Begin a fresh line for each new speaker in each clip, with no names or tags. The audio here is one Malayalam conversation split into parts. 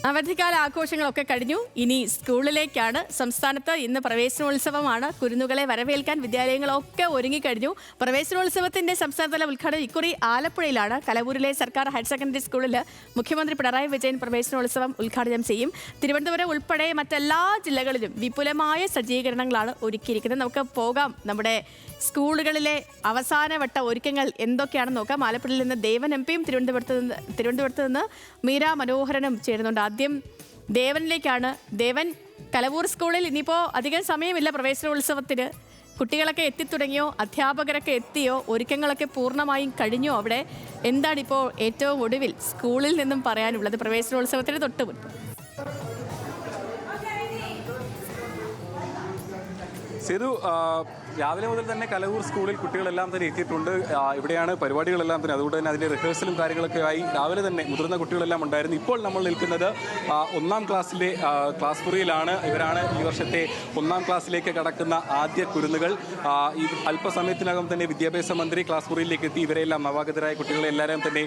അവധിക്കാല ആഘോഷങ്ങളൊക്കെ കഴിഞ്ഞു. ഇനി സ്കൂളിലേക്കാണ്. സംസ്ഥാനത്ത് ഇന്ന് പ്രവേശനോത്സവമാണ്. കുരുന്നുകളെ വരവേൽക്കാൻ വിദ്യാലയങ്ങളൊക്കെ ഒരുങ്ങിക്കഴിഞ്ഞു. പ്രവേശനോത്സവത്തിന്റെ സംസ്ഥാനതല ഉദ്ഘാടനം ഇക്കുറി ആലപ്പുഴയിലാണ്. കലവൂരിലെ സർക്കാർ ഹയർ സെക്കൻഡറി സ്കൂളിൽ മുഖ്യമന്ത്രി പിണറായി വിജയൻ പ്രവേശനോത്സവം ഉദ്ഘാടനം ചെയ്യും. തിരുവനന്തപുരം ഉൾപ്പെടെ മറ്റെല്ലാ ജില്ലകളിലും വിപുലമായ സജ്ജീകരണങ്ങളാണ് ഒരുക്കിയിരിക്കുന്നത്. നമുക്ക് പോകാം. നമ്മുടെ സ്കൂളുകളിലെ അവസാനവട്ട ഒരുക്കങ്ങൾ എന്തൊക്കെയാണെന്ന് നോക്കാം. ആലപ്പുഴയിൽ നിന്ന് ദേവൻ എം പിയും തിരുവനന്തപുരത്ത് നിന്ന് മീര മനോഹരനും ചേരുന്നുണ്ട്. ആദ്യം ദേവനിലേക്കാണ്. ദേവൻ, കലവൂർ സ്കൂളിൽ ഇനിയിപ്പോൾ അധികം സമയമില്ല പ്രവേശനോത്സവത്തിന്. കുട്ടികളൊക്കെ എത്തിത്തുടങ്ങിയോ? അധ്യാപകരൊക്കെ എത്തിയോ? ഒരുക്കങ്ങളൊക്കെ പൂർണ്ണമായും കഴിഞ്ഞോ? അവിടെ എന്താണിപ്പോൾ ഏറ്റവും ഒടുവിൽ സ്കൂളിൽ നിന്നും പറയാനുള്ളത് പ്രവേശനോത്സവത്തിന് തൊട്ട് മുൻപ്?
സേതു, രാവിലെ മുതൽ തന്നെ കലവൂർ സ്കൂളിൽ കുട്ടികളെല്ലാം തന്നെ എത്തിയിട്ടുണ്ട്. ഇവിടെയാണ് പരിപാടികളെല്ലാം തന്നെ. അതുകൊണ്ട് തന്നെ അതിൻ്റെ റിഹേഴ്സലും കാര്യങ്ങളൊക്കെ ആയി രാവിലെ തന്നെ മുതിർന്ന കുട്ടികളെല്ലാം ഉണ്ടായിരുന്നു. ഇപ്പോൾ നമ്മൾ നിൽക്കുന്നത് 1-ാം ക്ലാസ്സിലെ ക്ലാസ് മുറിയിലാണ്. ഇവരാണ് ഈ വർഷത്തെ 1-ാം ക്ലാസ്സിലേക്ക് കടക്കുന്ന ആദ്യ കുരുന്നുകൾ. ഈ അല്പസമയത്തിനകം തന്നെ വിദ്യാഭ്യാസ മന്ത്രി ക്ലാസ് മുറിയിലേക്ക് എത്തി ഇവരെല്ലാം നവാഗതരായ കുട്ടികളെ എല്ലാവരും തന്നെ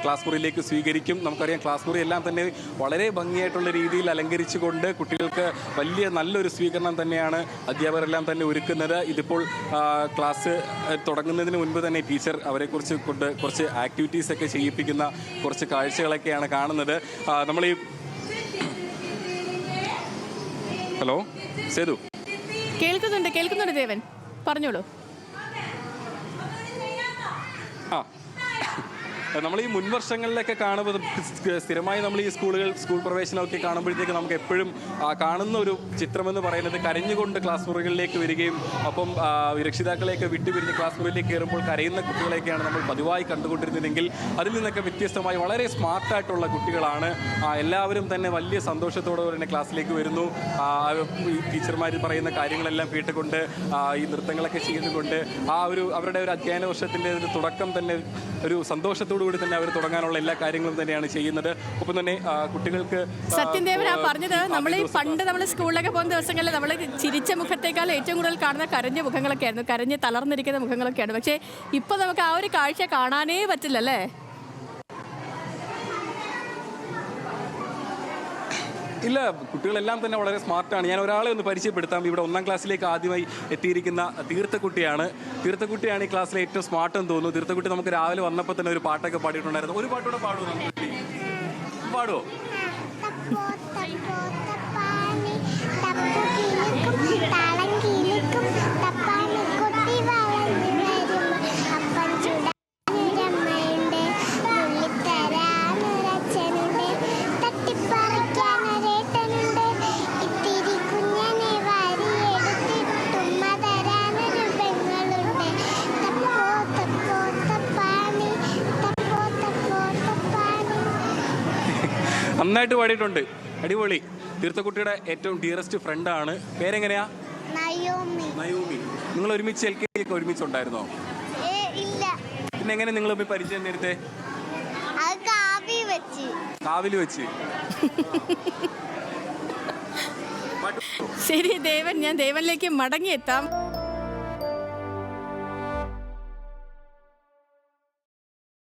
ക്ലാസ് മുറിയിലേക്ക് സ്വീകരിക്കും. നമുക്കറിയാം, ക്ലാസ് മുറി എല്ലാം തന്നെ വളരെ ഭംഗിയായിട്ടുള്ള രീതിയിൽ അലങ്കരിച്ചുകൊണ്ട് കുട്ടികൾക്ക് വലിയ നല്ലൊരു സ്വീകരണം തന്നെയാണ് അധ്യാപകരെല്ലാം തന്നെ ഒരുക്കുന്നത്. ഇതിപ്പോൾ ക്ലാസ് തുടങ്ങുന്നതിന് മുൻപ് തന്നെ ടീച്ചർ അവരെക്കുറിച്ച് കൊണ്ട് കുറച്ച് ആക്ടിവിറ്റീസ് ഒക്കെ ചെയ്യിപ്പിക്കുന്ന കുറച്ച് കാഴ്ചകളൊക്കെയാണ് കാണുന്നത്. നമ്മൾ ഈ ഹലോ സേതു,
കേൾക്കുന്നുണ്ട് ദേവൻ, പറഞ്ഞോളൂ.
നമ്മൾ ഈ മുൻവർഷങ്ങളിലൊക്കെ കാണുമ്പോൾ സ്ഥിരമായി നമ്മൾ ഈ സ്കൂൾ പ്രവേശനമൊക്കെ കാണുമ്പോഴത്തേക്ക് നമുക്ക് എപ്പോഴും കാണുന്ന ഒരു ചിത്രമെന്ന് പറയുന്നത് കരഞ്ഞുകൊണ്ട് ക്ലാസ് മുറികളിലേക്ക് വരികയും ഒപ്പം രക്ഷിതാക്കളെയൊക്കെ വിട്ടുപിരിഞ്ഞ് ക്ലാസ് മുറിയിലേക്ക് കയറുമ്പോൾ കരയുന്ന കുട്ടികളെയൊക്കെയാണ് നമ്മൾ പതിവായി കണ്ടുകൊണ്ടിരുന്നതെങ്കിൽ അതിൽ നിന്നൊക്കെ വ്യത്യസ്തമായി വളരെ സ്മാർട്ടായിട്ടുള്ള കുട്ടികളാണ്. എല്ലാവരും തന്നെ വലിയ സന്തോഷത്തോടെ തന്നെ ക്ലാസ്സിലേക്ക് വരുന്നു. ടീച്ചർമാർ പറയുന്ന കാര്യങ്ങളെല്ലാം കേട്ടുകൊണ്ട് ഈ നൃത്തങ്ങളൊക്കെ ചെയ്തുകൊണ്ട് അവരുടെ ഒരു അധ്യയന വർഷത്തിൻ്റെ ഒരു തുടക്കം തന്നെ ഒരു സന്തോഷത്തോടു കൂടി തന്നെ അവർ തുടങ്ങാനുള്ള എല്ലാ കാര്യങ്ങളും തന്നെയാണ് ചെയ്യുന്നത്. ഒപ്പം തന്നെ കുട്ടികൾക്ക്
സത്യദേവനാ പറഞ്ഞത്, നമ്മൾ ഈ പണ്ട് നമ്മൾ സ്കൂളിലൊക്കെ പോകുന്ന ദിവസങ്ങളിൽ നമ്മൾ ചിരിച്ച മുഖത്തേക്കാൾ ഏറ്റവും കൂടുതൽ കാണുന്ന കരഞ്ഞ മുഖങ്ങളൊക്കെ ആയിരുന്നു, കരഞ്ഞ് തളർന്നിരിക്കുന്ന മുഖങ്ങളൊക്കെയാണ്. പക്ഷേ ഇപ്പൊ നമുക്ക് ആ ഒരു കാഴ്ച കാണാനേ പറ്റില്ലല്ലേ?
ഇല്ല, കുട്ടികളെല്ലാം തന്നെ വളരെ സ്മാർട്ടാണ്. ഞാൻ ഒരാളെ ഒന്ന് പരിചയപ്പെടുത്താം. ഇവിടെ 1-ാം ക്ലാസ്സിലേക്ക് ആദ്യമായി എത്തിയിരിക്കുന്ന തീർത്ഥക്കുട്ടിയാണ് ഈ ക്ലാസ്സിലെ ഏറ്റവും സ്മാർട്ടെന്ന് തോന്നുന്നു. തീർത്ഥക്കുട്ടി നമുക്ക് രാവിലെ വന്നപ്പോൾ തന്നെ ഒരു പാട്ടൊക്കെ പാടിയിട്ടുണ്ടായിരുന്നു. ഒരു പാട്ടൂടെ പാടുമോ? നമുക്ക് പാടുമോ? നന്നായിട്ട് പാടിയിട്ടുണ്ട്, അടിപൊളി. തീർത്ഥക്കുട്ടിയുടെ ഏറ്റവും ഡിയറസ്റ്റ് ഫ്രണ്ടാണ്. പേരെങ്ങനെയാ? നയോമി. നിങ്ങൾ ഒരുമിച്ച് LKG ഒക്കെ ഒരുമിച്ചുണ്ടായിരുന്നോ? പിന്നെ എങ്ങനെ നിങ്ങൾ പരിചയം നേരത്തെ? കാവില് വെച്ച്.
ശരി ദേവൻ, ഞാൻ ദേവനിലേക്ക് മടങ്ങിയെത്താം.